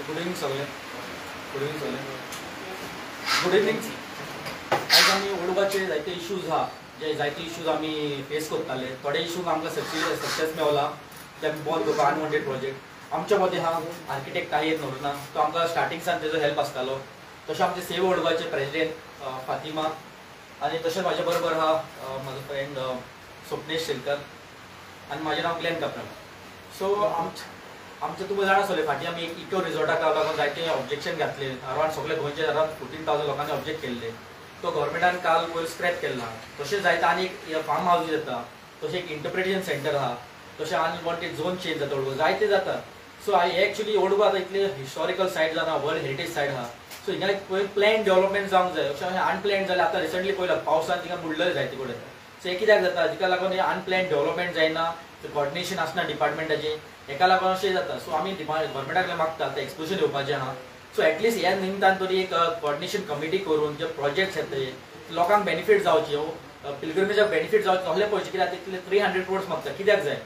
Good evening सगळे. Good evening. आज आम्ही ओल्डगोवाचे जायते इश्यूज हा जे जायते इश्यूज आम्ही फेस करताले. थोडे इश्यूज आमकां सक्सेस मेवला. ते बंद करपा अनवॉन्टेड प्रोजेक्ट आमच्या मध्ये हा आर्किटेक्ट काही नव्हता तो आमकां स्टार्टिंगसान तेजो हेल्प आसतालो. तशें आमचे सेव ओल्डगोवाचे प्रेसिडेंट फातिमा आनी तशेंच म्हाजे बरोबर हा म्हाजो फ्रेंड स्वप्नेश शेलकर आनी म्हाजें नांव ग्लेन कपरल. सो आमचे तुका जाणा आसतलें फाटीं आमी एक इको रिजॉर्टाक लागून जायते ऑब्जेक्शन घातले. अरावंड सगळे गोंयचे अरावंड 14,000 लोकांनी ऑब्जेक्ट केल्ले. तो गव्हर्मेंटान काल पयर स्क्रॅप केला. तशेंच जायते आनी एक फार्म हावजीस येता. तशें एक इंटरप्रिटेशन सेंटर आहा. तशें अनवॉन्टेड झोन चेंज जाता ओल्डगोवा जायते जाता. सो एक्चुअली ओल्डगोवा आतां इतले हिस्टॉरिकल सायट जाना वर्ल्ड हेरिटेज सायट आहा. सो हिंगा पयर प्लॅन डेव्हलपमेंट जावंक जाय. अशें अनप्लॅन जालें. आतां रिसंटली पळयलां पावसान तिंगा बुडलेले जायते कडेन. सो हे कित्याक जाता जिका लागून हे अनप्लॅन डेव्हलपमेंट जायना. कोऑर्डिनेशन आसना डिपार्टमेंटाचें. हेका लागून अशें जाता. सो आमी गव्हर्मेंटाक मागता ते एक्सपोजर येवपाचें आहा. सो एटलीस्ट ह्या निमतान तरी एक कोऑर्डिनेशन कमिटी करून जे प्रोजेक्ट्स येतले लोकांक बेनिफीट जावचे पिलग्रिमेजाक बेनिफीट जावचे कसले पळोवचे कित्याक तितले 300 crores मागता कित्याक जाय.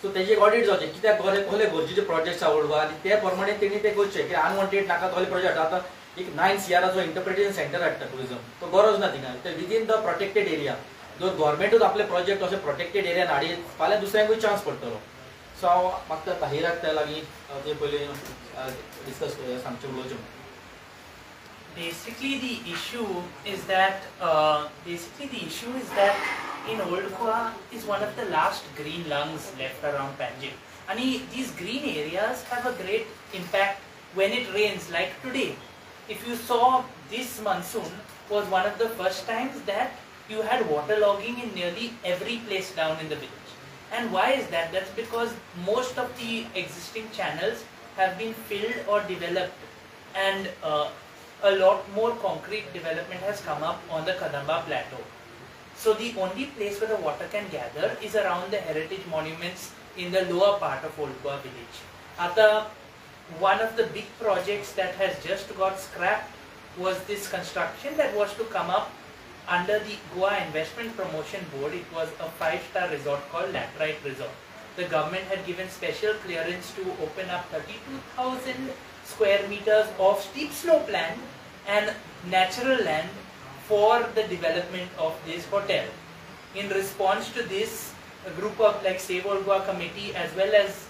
सो तेजे ऑडिट जावचे कित्याक कसले गरजेचे प्रोजेक्ट्स आवडवा आनी ते प्रमाणे तेणी ते करचे की अनवॉन्टेड नाका तसले प्रोजेक्ट. आतां एक 9 CRचो इंटरप्रिटेशन सेंटर हाडटा टुरिजम तो गरज ना थिंगा. ते विदीन द प्रोटेक्टेड एरिया जर गव्हर्मेंटूच आपले प्रोजेक्ट अशे प्रोटेक्टेड एरियान हाडी फाल्यां दुसऱ्यांकूय चान्स पडटलो. सो हांव मागता ताहिराक त्या लागीं ते पयलीं डिस्कस सांगचें उलोवचें. Basically, the issue is that in Old Goa is one of the last green lungs left around Panjim. And these green areas have a great impact when it rains, like today. If you saw, this monsoon was one of the first times that you had waterlogging in nearly every place down in the village. And why is that? That's because most of the existing channels have been filled or developed, and a lot more concrete development has come up on the Kadamba plateau. So the only place where the water can gather is around the heritage monuments in the lower part of Old Goa village. One of the big projects that has just got scrapped was this construction that was to come up under the Goa Investment Promotion Board. It was a 5-star resort called Laterite Resort. The government had given special clearance to open up 32,000 square meters of steep slope land and natural land for the development of this hotel. In response to this, a group of like Save Old Goa committee as well as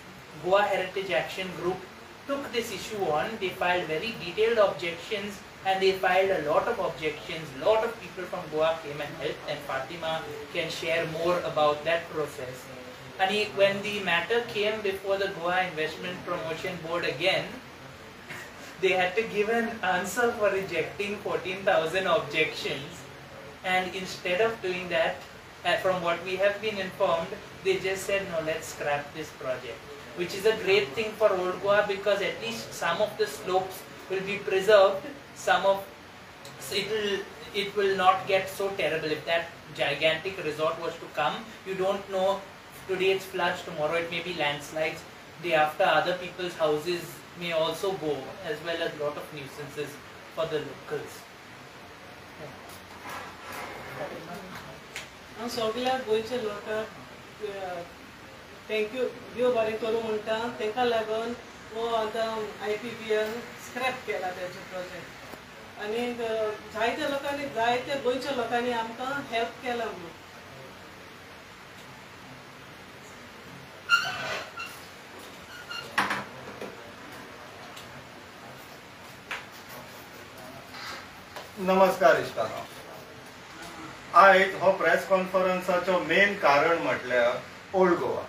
Goa Heritage Action Group took this issue on. They filed very detailed objections and they filed a lot of objections. A lot of people from Goa came and helped, and Fatima can share more about that process. And when the matter came before the Goa Investment Promotion Board again, they had to give an answer for rejecting 14,000 objections, and instead of doing that, from what we have been informed, they just said no, let's scrap this project, which is a great thing for Old Goa because at least some of the slopes will be preserved. It will not get so terrible. If that gigantic resort was to come, you don't know, today it's floods, tomorrow it may be landslides, day after other people's houses may also go, as well as lot of nuisances for the locals. हांव सगळ्या गोंयच्या लोकांक thank you देव बरें करूं म्हणटा. ताका लागून हो आतां IPPN स्क्रॅप केला तेजो प्रोजेक्ट. आनी जायत्या लोकांनी जायत्या गोंयच्या लोकांनी आमकां हेल्प केला. नमस्कार इश्टानो. आयज हो प्रेस कॉन्फरन्साचो मेन कारण म्हटल्यार ओल्ड गोवा.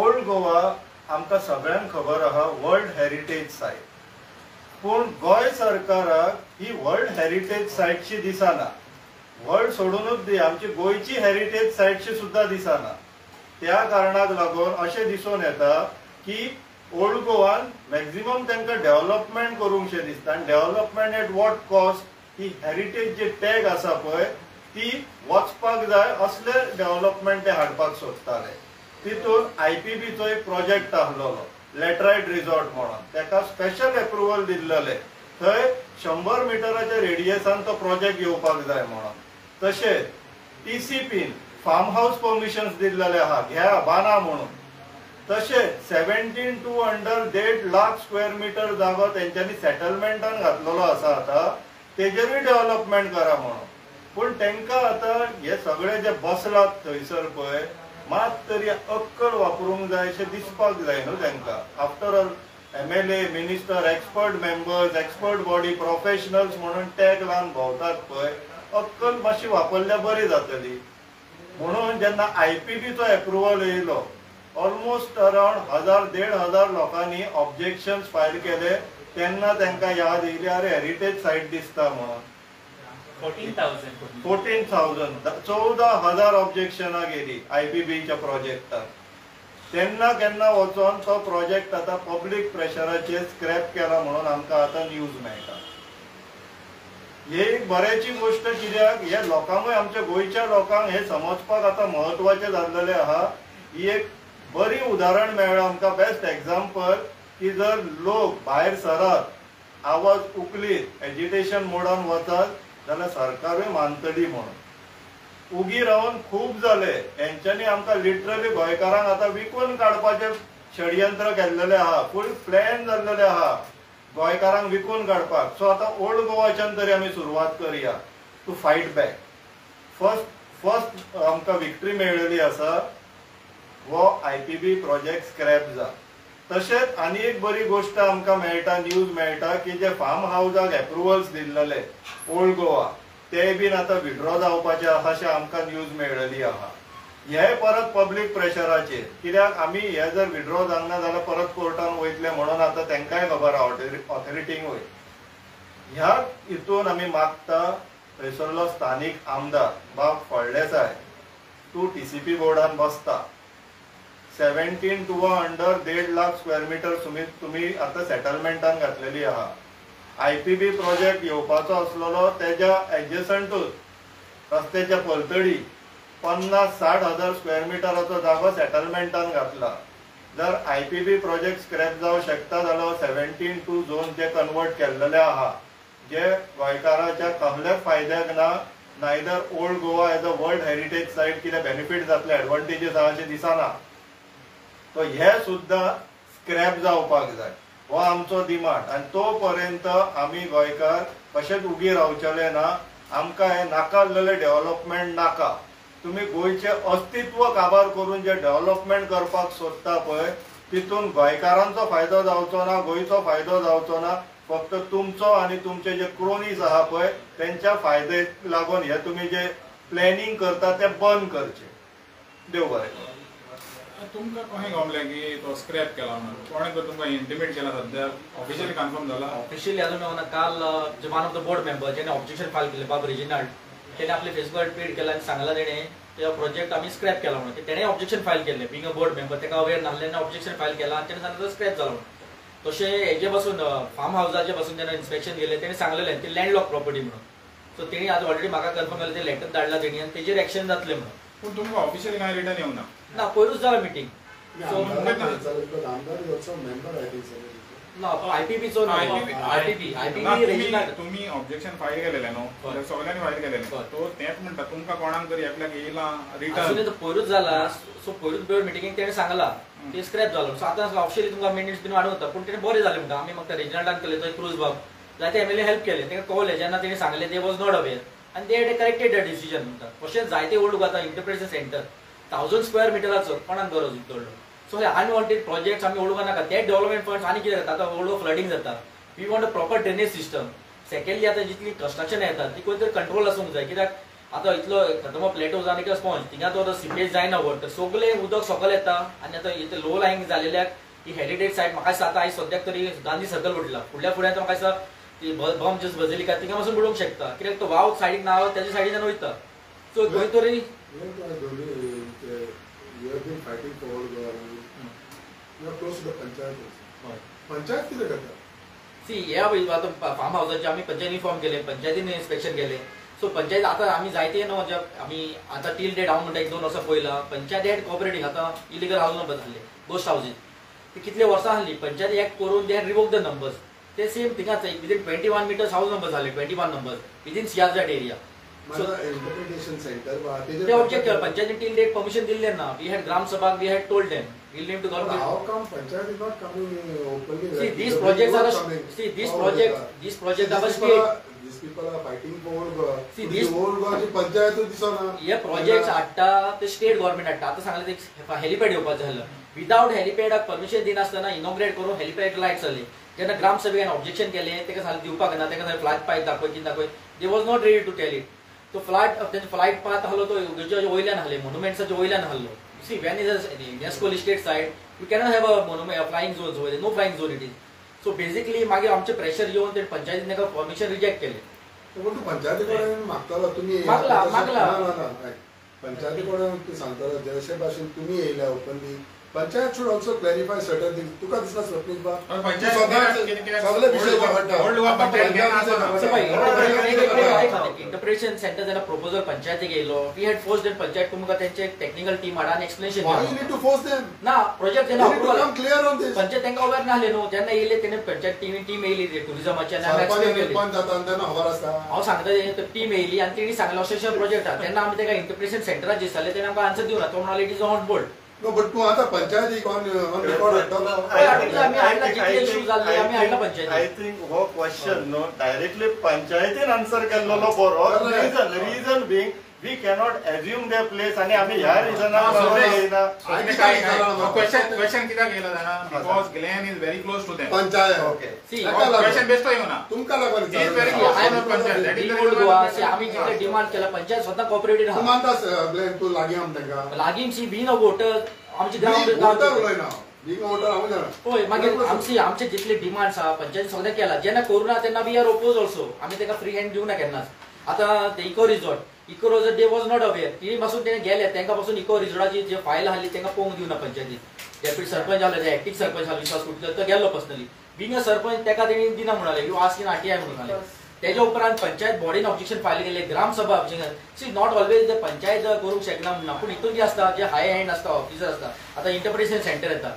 ओल्ड गोवा आमकां सगळ्यांक खबर आहा वर्ल्ड हेरिटेज सायट. पूण गोंय सरकाराक ही वर्ल्ड हेरिटेज सायटशी दिसना. वर्ल्ड सोडूनच दी, आमची गोंयची हेरिटेज सायटशी सुद्दां दिसना. त्या कारणाक लागून अशें दिसून येता की ओल्ड गोवान मॅक्झिमम तांकां डेव्हलपमेंट करूंकशें दिसता. आनी डेव्हलपमेंट एट वॉट कॉस्ट? ही हेरिटेज जे टॅग आसा पळय ती वचपाक जाय असले डेव्हलपमेंट ते हाडपाक सोदताले. तितून IPBचो एक प्रोजेक्ट आसलोलो लॅटरायट रिसॉर्ट म्हणून. ताका स्पेशल एप्रुवल दिल्लेले. थंय 100 मिटराच्या रेडियसान तो प्रोजेक्ट येवपाक जाय म्हणून. तशेंच TCPन फार्म हाऊस परमिशन्स दिल्लेले आहा, घ्या बांदा म्हणून. तशेंच 17 to under 1.5 lakh square metre जागो तेंच्यांनी सेटलमेंटान घातलेलो आसा आतां, तेजेरूय डेव्हलपमेंट करा म्हणून. पूण तेंकां आतां हे सगळे जे बसलात थंयसर पळय, मात तरी अक्कल वापरूंक जाय अशें दिसपाक जाय न्हू तेंकां. After all MLA, minister, expert members, expert body, professionals म्हणून टॅग लावन भोंवतात पळय, अक्कल मातशी वापरल्यार बरी जातली. म्हणून जेन्ना IPBचो एप्रुवल येयलो, ऑलमोस्ट अराउंड 1000-1500 लोकांनी ऑब्जेक्शन्स फायल केले. तेन्ना तांकां याद येयली, अरे हेरिटेज सायट दिसता म्हणून. 14,000. 14,000 ऑब्जेक्शनां गेली IPBच्या प्रोजेक्टाक. तेन्ना केन्ना वचोन तो प्रोजेक्ट आतां पब्लीक प्रेशराचेर स्क्रॅप केला म्हणून आमकां आतां न्यूज मेळटा. ही एक बऱ्याची गोष्ट, कित्याक हे लोकांकूय, आमच्या गोंयच्या लोकांक हे समजपाक आतां म्हत्वाचें जाल्लेलें आहा. ही एक बरी उदाहरण मेळ्ळां आमकां, बेस्ट एग्जाम्पल, की जर लोक भायर सरत, आवाज उखलीत, एजिटेशन मोडान वचत जाल्यार सरकारूय मानतली म्हणून. उगी रावन खूब जाले. हेंच्यांनी आमकां लिटरली गोंयकारांक आतां विकून काडपाचें षडयंत्र केल्लेलें आहा, फूल प्लॅन जाल्लेलें आहा गोंयकारांक विकून काडपाक. सो आतां ओल्ड गोवाच्यान तरी आमी सुरवात करया टू फायट बॅक. फर्स्ट आमकां विक्ट्री मेळिल्ली आसा, वो IPB प्रोजेक्ट स्क्रॅप जा. तशेंच आनी एक बरी गोष्ट आमकां मेळटा, न्यूज मेळटा, की जे फार्म हावजाक एप्रुवल्स दिल्लेले ओल्ड गोवा, ते बीन आतां विड्रॉ जावपाचे आहा अशें आमकां न्यूज मेळिल्ली आहा. हे परत पब्लीक प्रेशराचेर, कित्याक आमी हे जर विड्रॉ जावना जाल्यार परत कोर्टान वयतले म्हणून आतां तेंकांय खबर आहा, ऑथॉरिटींकूय. ह्या हितून आमी मागता थंयसरलो स्थानीक आमदार बाब फळदेसाय, तूं TCP बोर्डान बसता. 17 to under 1.5 lakh square metre तुमी आतां सेटलमेंटान घातलेली आहा. IPB प्रोजेक्ट येवपाचो आसलेलो, तेज्या एडजसंटूच रस्त्याच्या पलतडी 50-60 हजार स्क्वेअर मिटराचो जागो सेटलमेंटान घातला. जर IPB प्रोजेक्ट स्क्रॅप जावं शकता जाल्यार 17 टू झोन जे कन्वर्ट केल्लेले आहा, जे गोंयकाराच्या कसल्याच फायद्याक ना, neither old Goa as a world heritage site कितें बेनिफीट जातले, एडवांटेजीस आहा अशें दिसना. तो हे सुद्दां स्क्रॅप जावपाक जाय, हो आमचो डिमांड. आनी तो पर्यंत आमी गोंयकार कशेंच उगी रावचले ना. आमकां हे नाकाल्लेले डेव्हलपमेंट नाका. तुमी गोंयचें अस्तित्व काबार करून जे डेव्हलपमेंट करपाक सोदता पळय, तितून गोंयकारांचो फायदो जावचो ना, गोंयचो फायदो जावचो ना. फक्त तुमचो आनी तुमचे जे क्रोनीज आहा पळय, तेंच्या फायद्याक लागून हे तुमी जे प्लॅनिंग करता ते बंद करचे. देव बरें करूं. तुमकां कशें गमलें की तो स्क्रॅप केला म्हणून? कोणें तर तुमकां इंटिमेट केला? सध्या ऑफिशियली कन्फर्म जाला? ऑफिशियली अजून मेळना. काल जे one of the board member ज्याने ऑब्जेक्शन फायल केले, बाब रेजिनाल्ड, त्याने आपले फेसबुकार ट्वीट केला आणि सांगला तेणे ते प्रोजेक्ट आम्ही स्क्रॅप केला म्हणून. तेणे ऑब्जेक्शन फायल केले, बिंग अ बोर्ड मेंबर, ताका अवेअर नासल्याने ऑब्जेक्शन फायल केला आणि त्याने सांगितलं स्क्रॅप झाला म्हणून. तसे हेजे पासून फार्म हाऊसाचे पासून त्यांना इन्स्पेक्शन गेले, तेणे सांगलेले ते लँडलॉक प्रॉपर्टी म्हणून. सो तेणी आज ऑलरेडी म्हाका कन्फर्म केलं, ते लेटर धाडला तेणी आणि तेजेर एक्शन जातले म्हणून. पूण तुमकां ऑफिशियली कांय रिटर्न येवना ना? पयरूच जाला मिटींग. सो IPBचो तुम्ही ऑब्जेक्शन फायल केलेले न्हू, सगळ्यांनी फायल केलेले. तो तेच म्हणटा तुमकां कोणाक तरी एकल्याक येयला रिटर्न? पयरूच जाला. सो पयरूच बोर्ड मिटींगेक तेणे सांगला ते स्क्रॅप जालो. सो आतां ऑफिशियली तुमकां मिनिट्स बीन वाडवता, पूण तेणे बरें जालें म्हणटा. आमी म्हाका रेजिनाल्डान केले, तो क्रूज बाब जायते MLA हेल्प केले, ताका कळलें जेन्ना तेणी सांगलें ते वॉज नॉट अवेअर आनी ते हॅड करेक्टेड द डिसिजन म्हणटा. तशेंच जायते old Goa interpretation centre 1000 square मिटराचो कोणाक गरज उरतलो. सो हे अनवॉन्टेड प्रोजेक्ट्स आमी ओल्ड गोवा नाका. ते डेव्हलपमेंट फंड्स आनी कितें जाता, आतां ओल्ड फ्लडिंग जाता, we want a proper drainage system. Secondly आतां जितली कन्स्ट्रक्शन येता ती खंय तरी कंट्रोल आसूंक जाय, कित्याक आतां इतलो खतम प्लेटोज आनी स्पॉन्ज थिंगा तो सिपेज जायना वॉटर, सगळें उदक सकयल येता. आनी आतां इतले लो लायंग जालेल्याक ही हेरिटेज सायट म्हाका दिसता आयज सद्याक तरी गांधी सर्कल उरला, फुडल्या फुडें म्हाका दिसता ती बम जस्ट बजलिका थिंगा पासून बुडोवंक शकता, कित्याक तो वाव सायडीक ना तेज्या सायडीच्यान वयता. सो खंय तरी पंचायत कितें करता? सी ह्या आतां फार्म हावसाचे आमी पंचायतीन इन्फॉर्म केले, पंचायतीन इन्स्पेक्शन केले. सो पंचायत आतां आमी जायते न्हू, आमी आतां टील डेट हांव म्हणटा 1-2 वर्सां पयला पंचायत हेड कोऑपरेटींग आतां इलिगल हाऊस नंबर जाल्ले, गोस्ट हाऊसीस. ती कितले वर्सां आसली, पंचायत एक करून दे रिवोक द नंबर्स. ते सेम थिंगाच विदिन 21 मिटर्स हाऊस नंबर जाले, 21 नंबर विदिन CRZ एरिया. माझा इंटरप्रिटेशन सेंटर ते ऑब्जेक्ट केलं पंचायतीन टील डेट परमिशन दिले ना. We had gram sabha, we had told them we'll need to government. How come Panchayat is not coming openly? See, these projects are these projects are state. These people are fighting for See, these whole गावाची पंचायत दिसना. हे project हाडटा ते state government हाडटा. आता सांगले ते helipad येवपाक झालं. विदाउट हेलिपॅडाक परमिशन दिनासतना इनॉग्रेट करून हेलिपॅड लायट जाले. जेन्ना ग्रामसभेन ऑब्जेक्शन केलें तेका सांगलें दिवपाक ना, तेका सांगलें फ्लायट पाथ दाखय. They was not ready to tell it. तो फ्लायट पाथ आहलो तो वयल्यान आहले, मोन्युमेंट्साच्या वयल्यान आहलो. See, when it is UNESCO listed site, you cannot have a monument, a flying zone. So no flying zone it is. So basically, मागे आमचे pressure येऊन ते पंचायतीने का परमिशन रिजेक्ट केले. पण तू पंचायतीकडे मागताला तुम्ही मागला. पंचायतीकडे ते सांगताला जसे भाषेन तुम्ही येयला openly. Panchayat should also clarify certain things. तुका दिसना स्वप्नील बा. सगळे विषय इंटरप्रिटेशन सेंटर त्यांना प्रपोजल पंचायती गेलो. We had forced them panchayat तुमका त्यांचे टेक्निकल टीम हाडा आणि explanation Why you need to force them? ना प्रोजेक्ट त्यांना You need to come clear on this. Panchayat त्यांना अवेअर नाहले न्हू. त्यांना येयले त्याने पंचायत टीम येयली टुरिझमाची आणि आम्ही एक्सप्लेन केली. पण जाता त्यांना खबर असता. हांव सांगता टीम येयली आणि तेणी सांगलें अशें प्रोजेक्ट आहा. तेन्ना आमी तेका इंटरप्रिटेशन सेंटरात दिसताले तेणे आमकां आन्सर दिवना. तो म्हणाले it is on board. No, but तू आता पंचायतीक on record हाडटलो. I think हो question no directly पंचायतीन आन्सर केल्लो बरो. Reason being we cannot assume their place आणि आम्ही ह्या रिजनाक येना. क्वेश्चन कित्याक येयला जाणा? Because Glen is very close to them. Panchayat. Okay. Question best येवना. तुमका लागून He is very close to panchayat. That is the reason आम्ही जितले डिमांड केला पंचायत स्वतः कॉपरेटेड तू आहा. मानतास ब्लेम तू लागी आम तेंका. लागींची बीन अ वोटर आमची ग्राउंड वोटर उलयना. बिंग वोटर हांव जाणा. होय मागीर आमचे जितले डिमांड्स आहा पंचायत सगळे केला. जेन्ना कोरोना तेन्ना वी आर ओपोज ऑल्सो. आमी तेका फ्री हँड दिवना केन्नाच. आता ते eco resort they was not aware. ती पासून ते गेले तेंका पासून इको रिसॉर्टाची जे फायल आसली तेंका पळोवंक दिवना पंचायतीन. डेप्युटी सरपंच आसले, एक्टिंग सरपंच आसलो विश्वास कुटलो तो गेल्लो पर्सनली. बिंग अ सरपंच तेका तेणी दिना म्हणाले यू आस्क इन आरटीआय म्हणून आले. तेज्या उपरांत पंचायत बॉडीन ऑब्जेक्शन फायल केले. Gram sabha objection. See not always the panchayat करूंक शकना म्हणना. पूण हितून जे आसता जे हाय हँड आसता ऑफिसर आसता. आता इंटरप्रिटेशन सेंटर येता.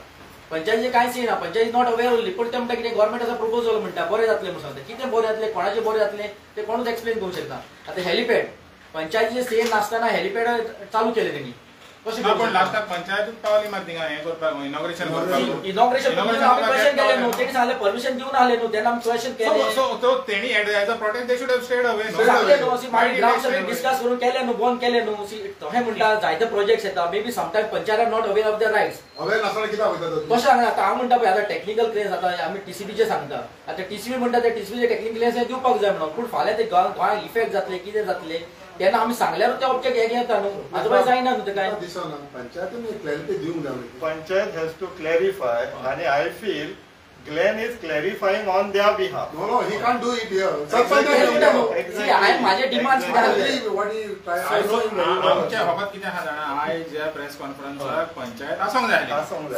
पंचायतीचे कांयच येना. पंचायत नॉट अवेअर उरली. पूण ते म्हणटा कितें गव्हर्मेंट असो प्रपोजल म्हणटा बरें जातलें म्हणून सांगता. कितें बरें जातलें कोणाचें बरें जातलें ते कोणूच एक्सप्लेन करूंक शकना. आता हेलिपॅड पंचायतीचे सेम नासतना हेलिपॅड चालू केले तेणी. कशें पण लास्टाक पंचायतूच पावली मात थिंगा हे करपाक इनॉग्रेशन करपाक. इनॉग्रेशन आमी क्वेश्चन केले न्हू. तेणी सांगलें परमिशन दिवन आले न्हू. तेन्ना आमी क्वेश्चन केले. सो तेणी as a protest they should have stayed away. सांगले न्हू. अशी मागीर ग्रामसभेत डिस्कस करून केले न्हू. बंद केले न्हू. हे म्हणटा जायते प्रोजेक्ट्स येता. May be sometime panchayat are not aware of their rights. Aware नासतना कित्याक वयता? कशें सांगना आता हांव म्हणटा पळय आता टेक्निकल क्लेम्स आता आमी टीसीबीचे सांगता. आता टीसीबी म्हणटा ते टीसीबीचे टेक्निकल क्लेम्स दिवपाक जाय म्हणून. पूण फाल्यां ते गोंयांत इफेक्ट जातले कितें जातले तेन्ना आमी सांगल्यार ते ऑब्जेक्ट हे घेता न्हू. अदरवायज जायना न्हू ते काय. दिसना पंचायतीन क्लॅरिटी दिवंक जाय. Panchayat has to clarify and I feel Glenn is clarifying on their behalf. No, he can't do it here. Exactly. हांवें माझे डिमांड्स घातले. What he try. आमच्या बाबत कितें आहा जाणा आयज ज्या प्रेस कॉन्फरन्साक पंचायत आसोंक जाय.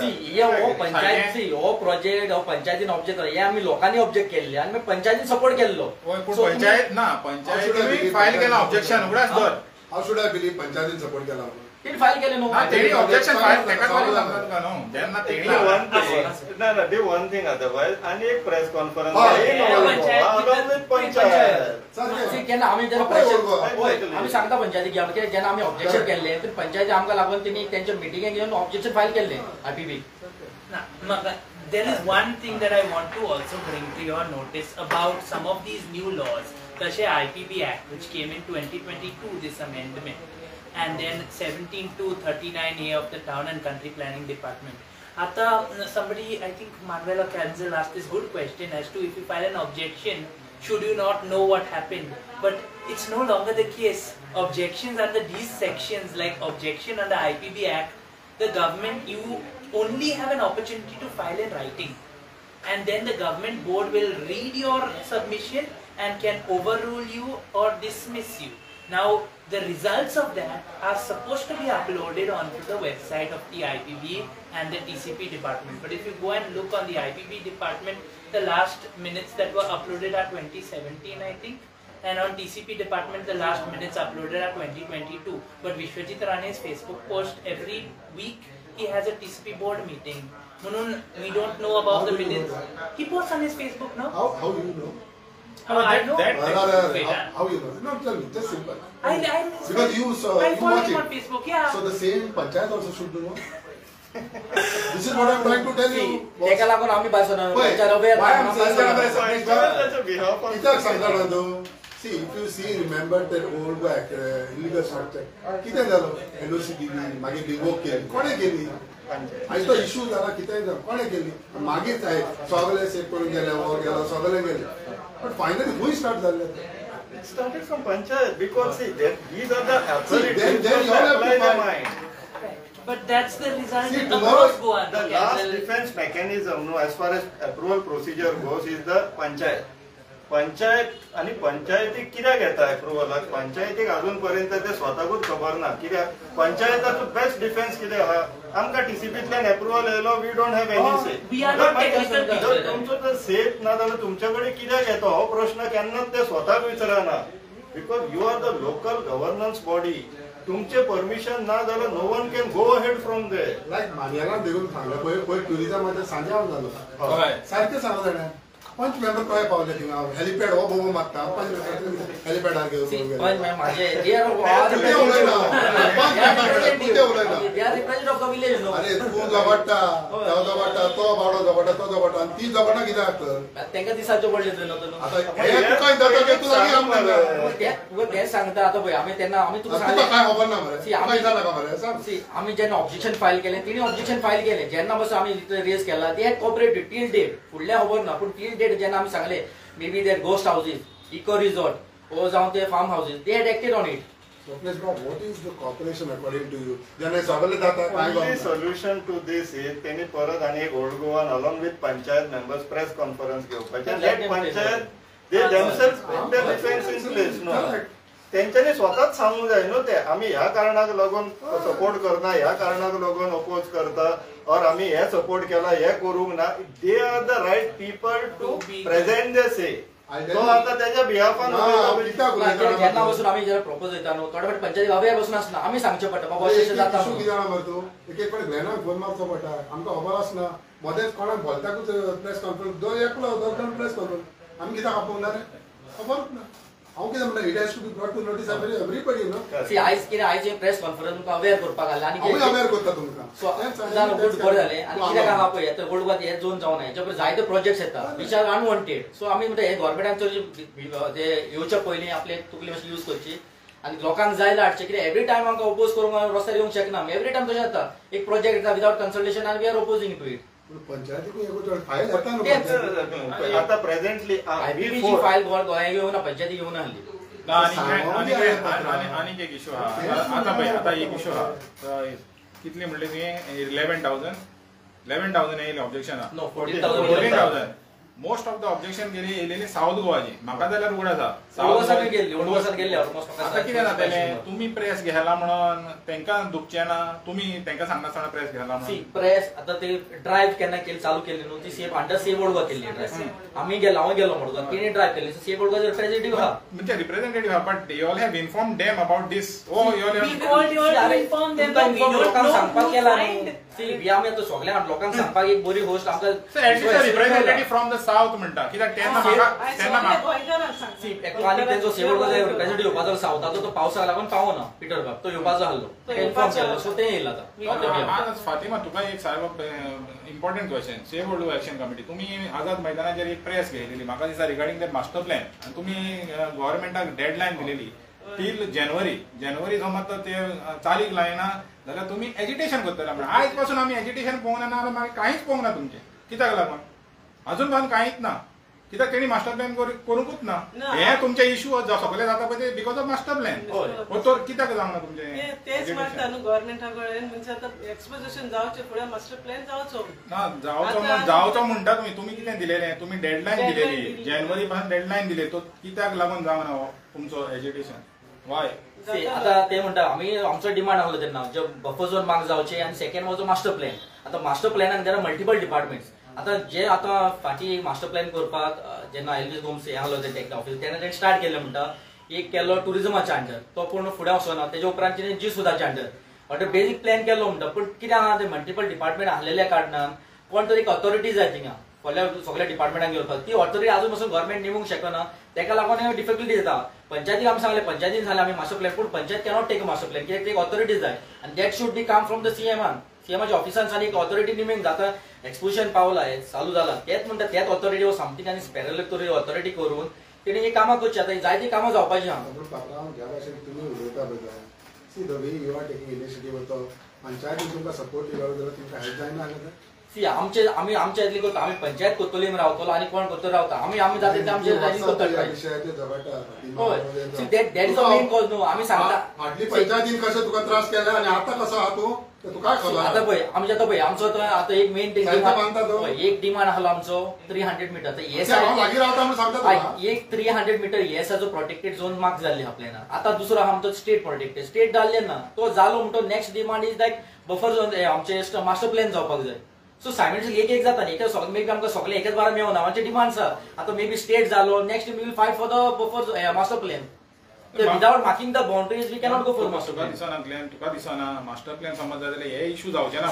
सी हो पंचायत सी हो प्रोजेक्ट हो पंचायतीन ऑब्जेक्ट हे आमी लोकांनी ऑब्जेक्ट केल्ले आणि मी पंचायतीन सपोर्ट केल्लो. पूण पंचायत ना पंचायतीन फायल केला ऑब्जेक्शन उगडास धर. How should I believe पंचायतीन सपोर्ट केला? तेणी फायल केले न्हू. तेणी ऑब्जेक्शन फायल तेका फायल करता न्हू. तेन्ना तेणी Do one thing otherwise आणि एक प्रेस कॉन्फरन्स केन्ना आमी जेन्ना प्रेशर आमी सांगता पंचायतीक घ्या कित्याक जेन्ना आमी ऑब्जेक्शन केल्ले तर पंचायती आमकां लागून तेणी तेंच्या मिटिंगेक घेवन ऑब्जेक्शन फायल केल्ले IPB. There is one thing that I want to also bring to your notice about some of these new laws. Such as IPB Act, which came in 2022, this amendment, and then 17-39A of the Town and Country Planning Department. Ata somebody, I think Manuela Kanzel asked this good question as to if you file an objection, should you not know what happened? But it's no longer the case. Objections under these sections, like objection under IPB Act, the government, you only have an opportunity to file in writing, and then the government board will read your submission and can overrule you or dismiss you. Now the results of that are supposed to be uploaded onto the website of the IPB and the TCP department, but if you go and look on the IPB department, the last minutes that were uploaded are 2017 I think, and on TCP department the last minutes uploaded are 2022. But Vishwajit Rane's Facebook post every week he has a TCP board meeting. Munun, we don't know about the minutes. He posts on his Facebook now. How you know? I know. How you know? No, tell me, just simple. Because you I follow watch him on it. Facebook, yeah. So the same panchayat also should do. No? This is what I'm trying to tell you. एका लागून आम्ही भाषण Why I'm saying that behalf of इथं सांगता ना See, if you see, remember that old back illegal structure. किती झालं? NOC दिली, मागे रिवोक केली. कोणे केली? आणि तो इश्यू झाला किती कोणे केली? मागेच आहे. सगळे सेट करून गेले, वर गेला, सगळे गेले. But finally, who start झालं? It started from panchayat because see, these are the authorities then who you all have apply to their find. mind. But that's the result See, across Goa. The last defense mechanism, no, as far as approval procedure goes, is the panchayat. Panchayat आणि पंचायतीक कित्याक येता अप्रुवलाक पंचायतीक अजूनपर्यंत ते स्वताकूच खबर ना कित्याक पंचायताचो बेस्ट डिफेन्स कितें आहा आमकां टीसीपींतल्यान अप्रुवल येयलो वी डोंट हॅव एनी से We are not technical people. तुमचो जर सेट ना जाल्यार तुमचे कडेन कित्याक येतो हो प्रश्न केन्नाच ते स्वताक विचारना because you are the local governance body तुमचे परमिशन ना जाल्यार no one can go ahead from there like मानियाला देखून सांगलं पळय टुरिझमाचे सांजाव जालो सारखे सांगलं जाणा पंच मेंबर काय पावले थिंगा हेलिपॅड हो बोबो मागता पंच हेलिपॅडार घेवन पण माझे they are कुठे उलयना कुठे उलयना they are representative of the village, no? अरे तू जबडटा तो जबडटा तो बाडो जबडटा तो जबडटा आणि ती जबडटा कित्याक त्यांना दिसाचे पडले नव्हतं ना. आता हे तू काय जाता की तू आम्ही आमदार ते सांगता आता पळय आम्ही तुका तुका काय खबर ना See, मरे काय झालं का मरे सांग See, आम्ही जेन्ना ऑब्जेक्शन फायल केले तिने ऑब्जेक्शन फायल केले जेन्ना बसून आम्ही रेज केला ते कॉपरेटेड टील डेट फुडल्या खबर ना पण टील डेट जेन्ना आम्ही सांगले may be there ghost houses eco resort ओ जाऊन ते farm houses they had acted on it. Swapnesh बाब what is the corporation according to you जेन्ना सगळे जाता काय Only solution to this is त्यांनी परत आणि एक ओल्ड गोवान along with panchayat members press conference घेवपाचे let panchayat they themselves put the defense in place no त्यांच्यानी स्वतःच सांगू जाय न्हू ते आम्ही ह्या कारणाक लागून सपोर्ट करता ह्या कारणाक लागून अपोज करता और आम्ही हे सपोर्ट केला हे करूंक ना they are the right people to present the say तो आता त्याच्या बिहाफान जेन्ना बसून आम्ही जर प्रपोज येता न्हू थोडे फावट पंचायती बाबा बसून आसना आम्ही सांगचे पडटा बाबा अशें जाता किती जाणा मरे तू एक फावट ग्रॅनाक फोन मारचो पडटा आमकां खबर आसना मदेंच कोणाक बोलताकूच प्रेस कॉन्फरन्स दो एकलो दोन प्रेस कॉन्फरन्स आमी कित्याक आपोवंक ना रे खबरूच ना हांव कितें म्हणटा it has to be brought to notice everybody न्हू सी आयज कितें आयज प्रेस कॉन्फरन्स तुमकां अवेअर करपाक घातला आनी हांवूय अवेअर करता तुमकां जालें गुड बरें जालें आनी कित्याक हांगा पळय आतां गोल्ड गोवा हे जोन जावन हेच्या पयलीं जायते प्रोजेक्ट्स येता विच आर अनवॉन्टेड सो आमी म्हणटा हे गव्हर्मेंटाचो जे येवच्या पयलीं आपले तकली मातशी यूज करची आनी लोकांक जाय हाडचे कित्याक एवरी टायम आमकां ओपोज करूंक रस्त्यार येवंक शकना एवरी टायम तशें जाता एक प्रोजेक्ट येता विदाउट कन्सल्टेशन आनी we are opposing to it पंचायतीक फायल येता न्हू आता प्रेझेंटली आयपीपीची फायल गोंया घेवन पंचायती घेवन आहली आनीक एक इशू आहा आता पळय आता एक इशू आहा कितले म्हणले तुवें 11,000 येयले objection no 14,000 most of the objection येयलेली साऊथ गोवाची म्हाका जाल्यार उगड आसा आता कितें जातलें तुमी प्रेस घ्याला म्हणून तांकां दुखचें ना तुमी तांकां सांगनासतना प्रेस घ्याला म्हणून प्रेस आता ते ड्रायव्ह केन्ना केली चालू केली न्हू ती safe under safe old Goa केल्ली ड्रायव्ह आमी गेलो हांव गेलो म्हणून तिणे ड्रायव्ह केली सेफ ओल्ड गोवा रिप्रेझेंटेटिव्ह आहा म्हणजे रिप्रेझेंटेटिव्ह आहा but you all have inform them about this oh you all We called you all to inform them that we don't लोकांक know सांगपाक who केला signed. न्हू आमी आतां सगळ्यांक लोकांक सांगपाक एक बरी गोष्ट आमकां रिप्रेझेंटेटिव्ह फ्रॉम द साऊथ म्हणटा कित्याक तेन्ना म्हाका आणि त्यांचो सेवड रिप्रेझेंटेटिव्ह येवपाचो सावथाचो तो पावसाक लागून पावना पिटर बाब तो येवपाचो आहलो इन्फॉर्म केलो सो ते येयला आता फातिमा तुका एक सारको important question save old action committee तुम्ही आझाद मैदानाचेर एक प्रेस घेतलेली म्हाका दिसता रिगार्डिंग द मास्टर प्लॅन आनी तुमी गव्हर्मेंटाक डेडलायन दिलेली टील जानेवारी समज ते चालीक लायना जाल्यार तुमी एजिटेशन करतले म्हणून आयज पासून आमी एजिटेशन पळोवंक ना जाल्यार मागीर कांयच पळोवंक ना तुमचें कित्याक लागून अजून पासून कांयच ना कित्याक तेणी मास्टर प्लॅन करूंकूच ना हे तुमचे इश्यू सगळे जाता पळय ते बिकॉज ऑफ मास्टर प्लॅन तो कित्याक जावना तुमचे तेच म्हणटा न्हू गव्हर्मेंटा कडेन म्हणजे आतां एक्सपोजिशन जावचे फुडें मास्टर प्लॅन जावचो ना जावचो म्हणटा तुमी कितें दिलेलें तुमी डेडलायन दिलेली जानेवारी पासून डेडलायन दिले तो कित्याक लागून जावना तुमचो एजिटेशन वाय आता ते म्हणटा आमी आमचो डिमांड आहलो तेन्ना जे बफर झोन मार्क जावचे आनी सेकंड वॉज मास्टर प्लॅन आता मास्टर प्लॅनान देर आर मल्टिपल डिपार्टमेंट्स आता जे आता फाटी मास्टर प्लॅन करपाक जेन्ना एलबी होम्स हे आहलो ते टॅक्स ऑफिस तेन्ना तेणे स्टार्ट केलें म्हणटा एक केलो टुरिझमाच्या अंडर तो पूर्ण फुडें वचना तेजे उपरांत जी सुदाच्या अंडर बट बेजीक प्लॅन केलो म्हणटा पूण कितें आहा ते मल्टिपल डिपार्टमेंट आहलेल्या कारणान कोण तरी एक ऑथॉरिटी जाय थिंगा सगळ्या डिपार्टमेंटांक घेवपाक ती ऑथॉरिटी अजून पासून गव्हर्नमेंट नेमूंक शकना तेका लागून डिफिकल्टी येता पंचायतीक आमी सांगले पंचायतीन सांगले आमी मास्टर प्लॅन पूण panchayat cannot take master plan कित्याक एक ऑथॉरिटी जाय आनी that should be come from the सीएमच्या ऑफिसांसान एक ऑथॉरिटी नेमींग जाता एक्सपोजिशन पावला चालू जाला तेच म्हणटा त्याच ऑथॉरिटी व समथींग आनी पॅरल करून ऑथॉरिटी करून तेणी ही कामां करची आतां जायती कामां जावपाची आहा ज्या भाशेन तुमी उलयता पळय see the way you are taking initiative तो पंचायतीन तुमकां सपोर्ट केलो जाल्यार तुमकां हेल्प जायना जाल्यार सी आमी आमच्या इतली करता आमी पंचायत कोत्तोलीम रावतलो आनी कोण कोत्तो रावता आमी जाता ते आमचे जायती कोत्तले विशयाचे झगडटा हय that is the main cause न्हू आमी सांगता फाटली पंचायतीन कशें तुका त्रास केले आनी आतां कसो आहा तूं ते तुका खबर आतां पळय आमचे आतां पळय आमचो आतां एक मेन बांदता तो एक डिमांड आसलो आमचो 300 मीटर तर हांव लागीं रावता म्हणून सांगता तुका एक 300 मीटर येसाचो प्रोटेक्टेड झोन मार्क जाल्ले हा प्लॅनार आतां दुसरो आहा आमचो स्टेट प्रोटेक्टेड स्टेट जाल्ले ना तो जालो म्हणतो next demand is like buffer zone आमचे मास्टर प्लॅन जावपाक जाय सो सायमल्टेनियसली एक जाता न्ही एका मे बी आमकां सगळे एकाच बारा मेळना आमचे डिमांड्स आहा आतां मे बी स्टेट जालो next we will fight for the buffer master plan without marking the boundaries we cannot go for master plan तुका दिसना मास्टर प्लॅन समज जाय जाल्यार हे इश्यू जावचे ना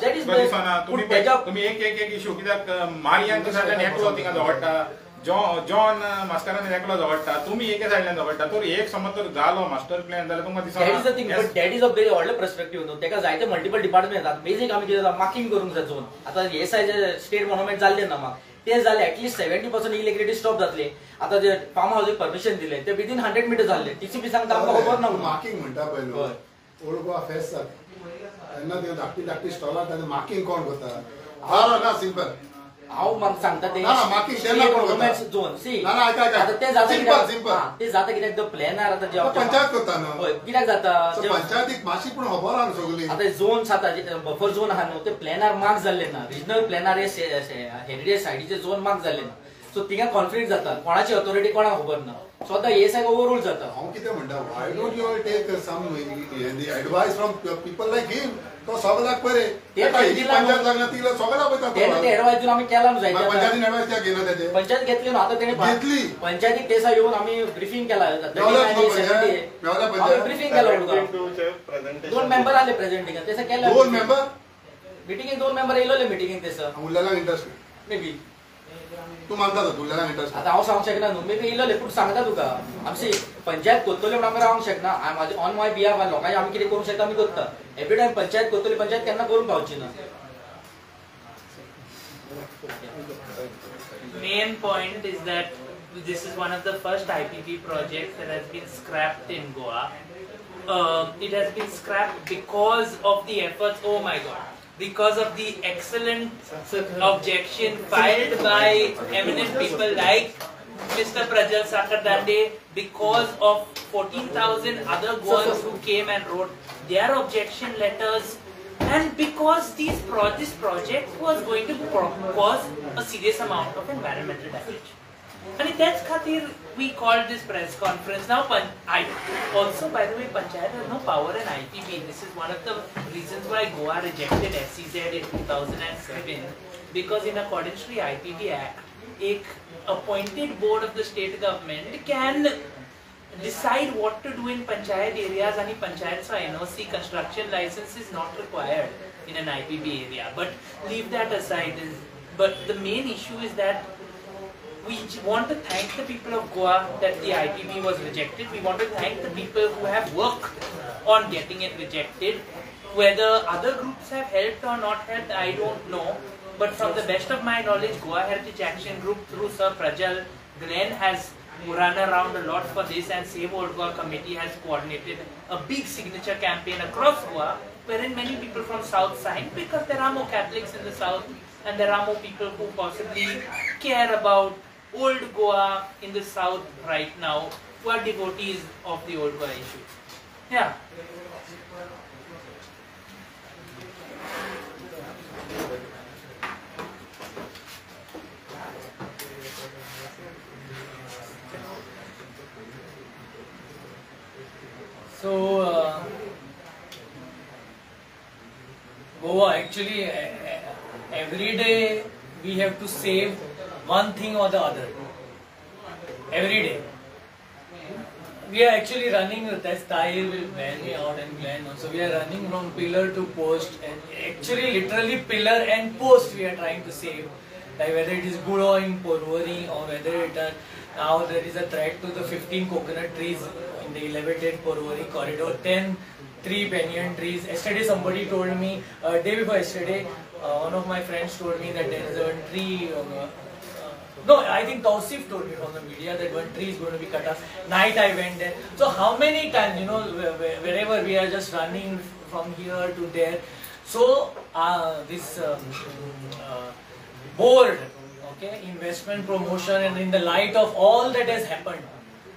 दॅट इज दिसना तुम्ही एक इश्यू कित्याक मारियांच्या सायडल्यान एकलो थिंगा जवळटा जॉन मास्करान एकलो जवळटा तुम्ही एके सायडल्यान जवळटा तर एक समज तर जालो मास्टर प्लॅन जाल्यार तुमकां दिसना that is the thing but that is a very व्हडले पर्स्पेक्टिव्ह न्हू तेका जायते मल्टिपल डिपार्टमेंट येतात बेसिक आमी कितें मार्किंग करूंक जाय झोन आतां हे सायडचे स्टेट मॉन्युमेंट जाल्ले ना म्हाका ते जाले ऍटलीस्ट 70% इलेक्ट्रिसिटी स्टॉप जातले आतां जे फार्म हाऊस परमिशन दिले ते विदिन 100 मीटर जाल्ले टीसीपी सांगता आमकां खबर ना मार्किंग म्हणटा पळय न्हू ओल्ड गोवा फेस्ट जाता तेन्ना ते धाकटी स्टॉलार तेन्ना मार्किंग कोण करता हांव ना सिंपल हांव म्हाका सांगता ते मार्किंग तेन्ना कोण करता झोन सी आतां ते जाता सिंपल ते जाता कित्याक द प्लॅनर आतां जे पंचायत करता न्हू हय कित्याक जाता पंचायतीक मातशी पूण खबर आहा न्हू सगळी आता झोन जाता बफर झोन आहा न्हू ते प्लॅनार मार्क जाल्ले ना रिजनल प्लॅनार हेरिटेज सायडीचे झोन मार्क जाल्ले ना सो थिंगा कॉन्फ्लिक्ट जाता कोणाची ऑथॉरिटी कोणाक खबर ना सो आतां हे सायक ओवरऑल जाता हांव कितें म्हणटा why don't you take some advice from people like him तो सगळ्याक बरे पंचायत लागना तिला सगळ्याक पळयता ते एडवायस दिवन आमी केला जाय पंचायतीन एडवायस त्या घेना तेजे पंचायत घेतली ना आता तेणे घेतली पंचायतीक तेसा येऊन आम्ही ब्रीफिंग केला ब्रीफिंग केला दोन मेंबर आले प्रेझेंटिंग तेसा केला दोन मेंबर मिटिंगेक दोन मेंबर येयलोले मिटिंगेक तेसा उरलेल्यांक इंटरेस्ट मे बी तू मानता उरलेल्यांक इंटरेस्ट आता हांव सांगूंक शकना न्हू मे बी येयलोले पूण सांगता तुका आमची पंचायत करतली म्हणून आमी रावंक शकना म्हाजे ऑन माय बिहाफ लोकांचे आमी कितें करूंक शकता आमी करता एवरी टायम पंचायत करतली पंचायत केन्ना करूंक पावची ना Main point is that this is one of the first IPP projects that has been scrapped in Goa. It has been scrapped because of the efforts, oh my god, because of the excellent objection filed by eminent people like Mr. Prajal Sakardande, because of 14,000 other Goans who came and wrote their objection letters, and because this project was going to cause a serious amount of environmental damage. And that's khatir we called this press conference. Now, also by the way, Panchayat has no power in IPP. This is one of the reasons why Goa rejected SEZ in 2007, because in accordance to the IPP Act, a appointed board of the state government can decide what to do in panchayat areas, and panchayat so NOC construction license is not required in an IPB area. But leave that aside. But the main issue is that we want to thank the people of Goa that the IPB was rejected. We want to thank the people who have worked on getting it rejected. Whether other groups have helped or not helped, I don't know. But from the best of my knowledge, Goa Heritage Action Group through Sir Prajal Glenn has run around a lot for this, and Save Old Goa committee has coordinated a big signature campaign across Goa, wherein many people from South signed, because there are more Catholics in the South and there are more people who possibly care about Old Goa in the South right now, who are devotees of the Old Goa issue. Yeah. So, Goa actually every day we have to save one thing or the other. Every day. We are actually running, that's Tahir will ban me out and Glenn also. We are running from pillar to post, and actually literally pillar and post we are trying to save. like whether it is Gudo in Porvorim or whether now there is a threat to the 15 coconut trees in the elevated Porvorim corridor, 10 3 banyan trees. Yesterday somebody told me, day before yesterday, one of my friends told me that there is a tree, no, I think Tausif told me from the media that one tree is going to be cut off. Night I went there. So how many times, wherever we are just running from here to there. So this board, okay, investment promotion, and in the light of all that has happened,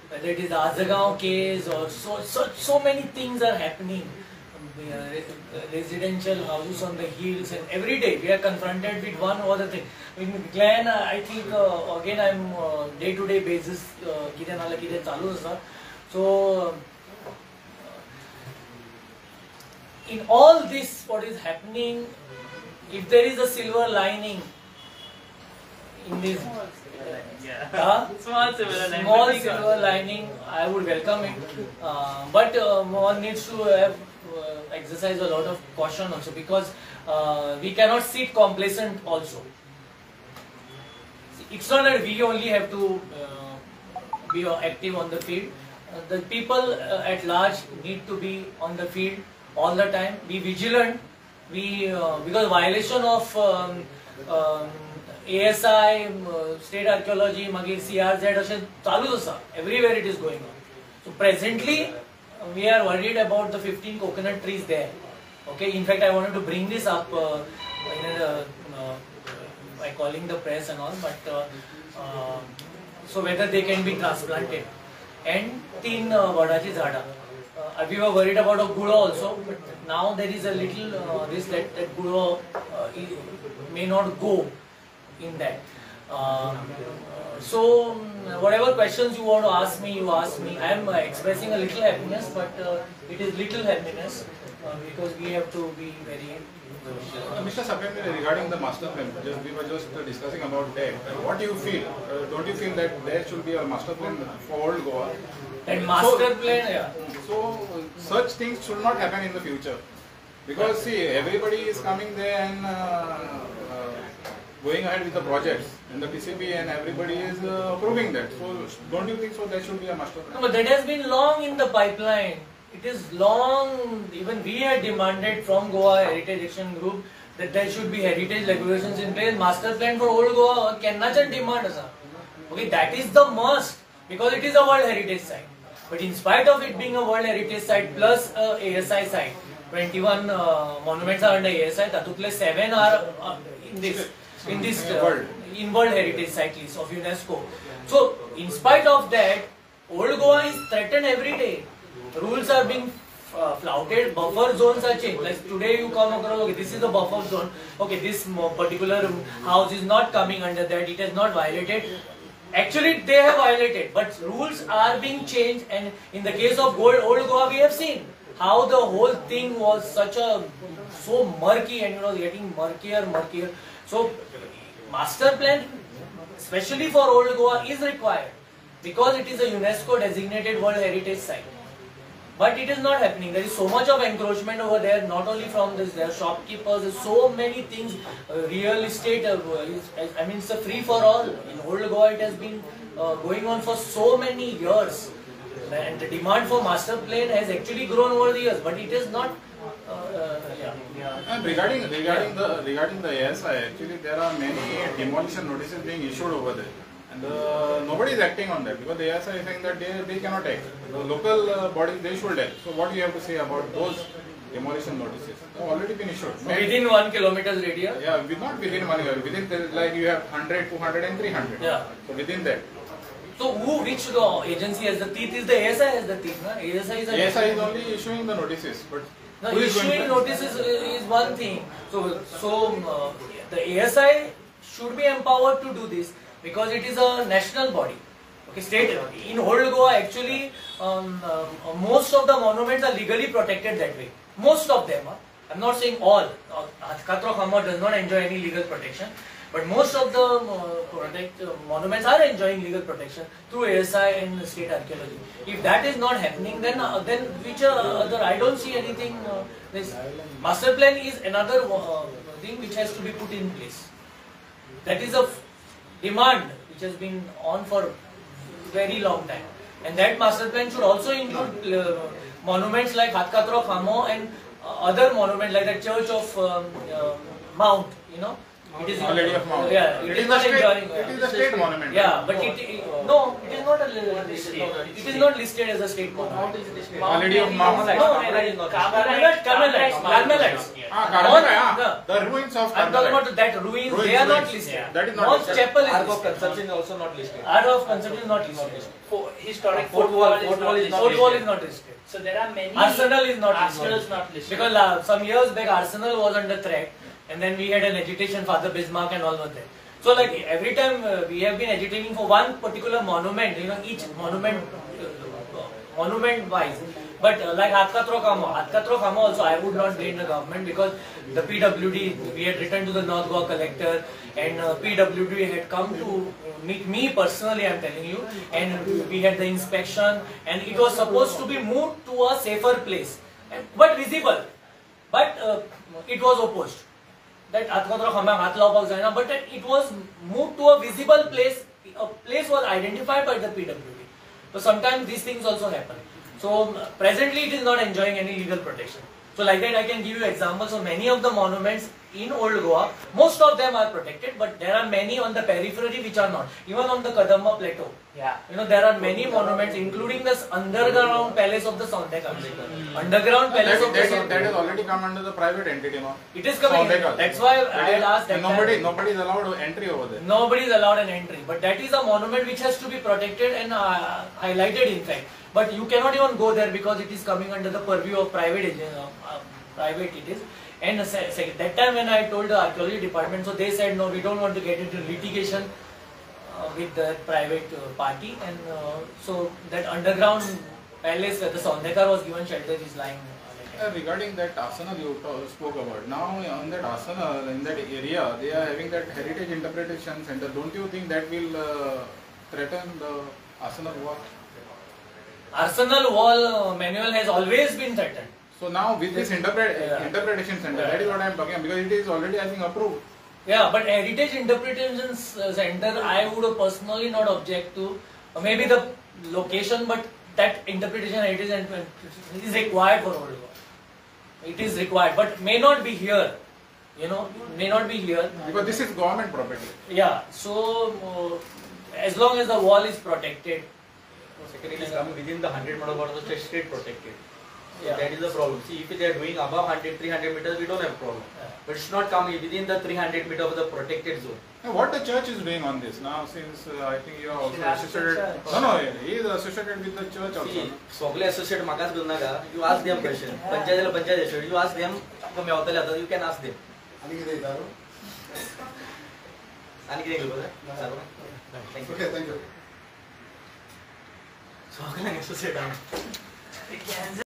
whether it is the Azagaon case or so many things are happening. Residential houses on the hills, and every day we are confronted with one or other thing. In Glen, I think again I'm day-to-day basis so in all this what is happening, if there is a silver lining in this Small silver lining, I would welcome it, but one needs to have exercise a lot of caution also, because we cannot sit complacent also. It's not that we only have to be active on the field. The people at large need to be on the field all the time, be vigilant. Because violation of ASI, state archaeology, CRZ, everywhere it is going on. So presently, we are worried about the 15 coconut trees there. Okay, in fact, I wanted to bring this up by calling the press and all, but so whether they can be transplanted. And 3 vadachi zada. We were worried about a Gudo also, but now there is a little risk that Gudo may not go in that. So whatever questions you want to ask me, you ask me. I am expressing a little happiness, but it is little happiness because we have to be very. Mr. Sapendra, regarding the master plan, we were just discussing about that. What do you feel? Don't you feel that there should be a master plan for old Goa? And master plan, yeah. So such things should not happen in the future, because see, everybody is coming there and going ahead with the projects and the PCB, and everybody is approving that. So don't you think so there should be a master plan? No, but that has been long in the pipeline. It is long. Even we had demanded from Goa Heritage Action Group that there should be heritage regulations in place. Master plan for old Goa cannot demand. Okay, that is the must, because it is a World Heritage Site. But in spite of it being a World Heritage Site plus a ASI site, 21 monuments are under ASI. Tatutle 7 are in this World Heritage Site list of UNESCO. So in spite of that, old Goa is threatened every day. Rules are being flouted, buffer zones are changed. Like today you come across, okay, this is the buffer zone, okay, this particular house is not coming under that, it has not violated. Actually they have violated, but rules are being changed, and in the case of old Goa we have seen how the whole thing was so murky, and getting murkier. So master plan, especially for old Goa, is required because it is a UNESCO designated World Heritage Site. But it is not happening. There is so much of encroachment over there, not only from this, there are shopkeepers, there's so many things, real estate, I mean it's a free for all. In old Goa it has been going on for so many years, and the demand for master plan has actually grown over the years, but it is not, And regarding the ASI, actually there are many demolition notices being issued over there. And nobody is acting on that, because the ASI is saying that they cannot act. The local bodies, they should act. So what do you have to say about those demolition notices? They have already been issued. Within 1 kilometer radius? Yeah, not within 1 year. Within, like you have 100, 200 and 300. Yeah. So within that. So which agency has the teeth? Is the ASI has the teeth? No? ASI is only issuing the notices, but no, issuing notices is one thing. So the ASI should be empowered to do this, because it is a national body. Okay, state in old Goa actually most of the monuments are legally protected that way. Most of them. I'm not saying all. Khatro Khamma does not enjoy any legal protection, but most of the monuments are enjoying legal protection through ASI and state archaeology. If that is not happening, then which other? I don't see anything. This master plan is another thing which has to be put in place. that is a demand which has been on for very long time, and that master plan should also include monuments like Hatkatro Khamo and other monuments like the Church of Mount, you know. It is Our Lady of Mount. Yeah, It it is is not a state- enjoying. it is a state monument. Yeah, but no, it is not it is not listed as a state monument. Our Lady of Mount. Carmelites. The ruins of I'm talking Carmelite. about that ruins. Ruins, They are not ruins. listed. That is not Mount listed. Chapel Ark is of listed. Consumption is also not listed. Ark of Consumption is not listed. Historic Fort Wall is not Fort Wall is not listed. So there are many. Arsenal is not Arsenal listed. is not listed. Because some years back Arsenal was under threat, and then we had an agitation, Father Bismarck and all of that. So like every time we have been agitating for one particular monument, you know, each monument wise. But like Hatkatro Khamo also I would not blame the government, because the PWD, we had written to the North Goa collector, and PWD had come to meet me personally, I'm telling you, and we had the inspection, and it was supposed to be moved to a safer place, but visible, but it was opposed. That Hatkatro Khamo hath law जाए ना, but it was moved to a visible place. A place was identified by the PWD. So sometimes these things also happen. So presently it is not enjoying any legal protection. So like that I can give you examples of many of the monuments in Old Goa. Most of them are protected, but there are many on the periphery which are not. Even on the Kadamba plateau, Yeah. you know, there are many monuments, including this underground palace of the Saundekal. Underground palace of the That Saundekal. has already come under the private entity, no? It is coming. Saundekal. That's why I had asked that. And nobody is allowed entry over there. Nobody is allowed an entry, but that is a monument which has to be protected and highlighted in fact. But you cannot even go there because it is coming under the purview of private it is. And that time when I told the archaeology department, so they said no, we don't want to get into litigation with the private party, and so that underground palace where the Saundekar was given shelter is lying. Regarding that asana you spoke about, now on that asana in that area they are having that heritage interpretation center. Don't you think that will threaten the asana wall? Arsenal wall manual has always been threatened. So now with this interpretation center, that is what I am talking about, because it is already having approved. Yeah, but heritage interpretation center, I would personally not object to. Maybe the location, but that interpretation heritage is required for Old Goa. It is required, but may not be here. You know, may not be here. Because this is government property. Yeah, so as long as the wall is protected. Second, it is coming within the 100 meter of the state protected. So Yeah. that is the problem. See, if they are doing above 100, 300 meters, we don't have problem. Yeah. But it should not come within the 300 meter of the protected zone. Now, what the church is doing on this now, since I think you are also Should ask the associated. church. No, he is associated with the church also. See, सगळे associate म्हाकाच घेऊन नाका. You ask them question. पंचायतीला panchayat associate. You ask them. तुका मेवतले आता. You can ask them. आणि कितें येता आणि कितें घेवपाक जाय? Thank you. ओके थँक्यू सगळ्यांक associate आहा.